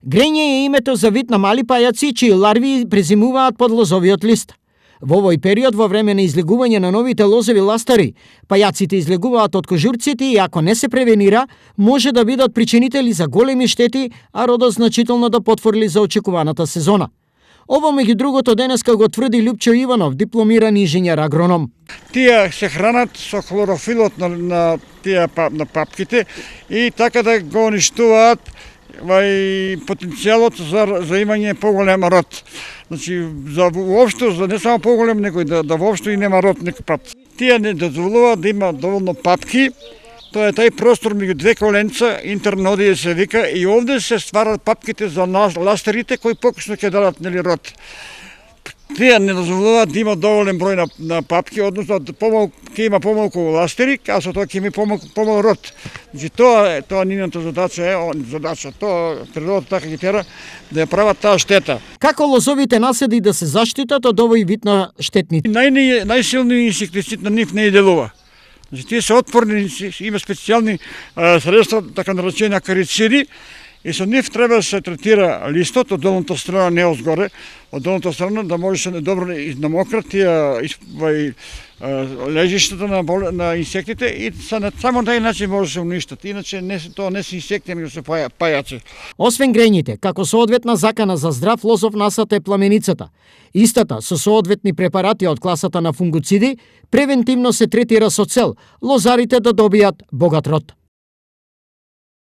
Грење е името за вид на мали пајаци чии ларви презимуваат под лозовиот лист. Во овој период, во време на излегување на новите лозови ластари, пајаците излегуваат од кожурците и ако не се превенира, може да бидат причинители за големи штети, а родот значително да потворли за очекуваната сезона. Ово меѓу другото денеска го тврди Љупчо Иванов, дипломиран инженер агроном. Тие се хранат со хлорофилот на на папките и така да го уништуваат потенцијалот за имање поголем род. Значи, за воопшто, за не само поголем, него и да воопшто и нема род некој пат. Тие не дозволуваат да има доволно папки. Тоа е тај простор меѓу две коленца, интернодие се вика, и овде се стварат папките за ластерите кои покусно ќе дадат род. Тие не дозволуваат да има доволен број на папки, односно ќе има помалку ластери, а со тоа ќе има помал род. Значи тоа нивната задача, тоа природата така ги тера да ја прават таа штета. Како лозовите наседи да се заштитат од овој вид на штетници? Најсилниот инсектицид на нив не и делува. Значи, тие се отпорни, има специјални средства, така наречени акарициди, и со нив треба да се третира листот од долната страна, не озгоре, од долната страна да може се добро намократ тие лежиштата на инсектите и само тај начин може да се уништат. Иначе тоа не се инсекти, него се пајаци. Освен грењите, како соодветна закана за здрав лозов насад е пламеницата. Истата со соодветни препарати од класата на фунгуциди превентивно се третира со цел лозарите да добијат богат род.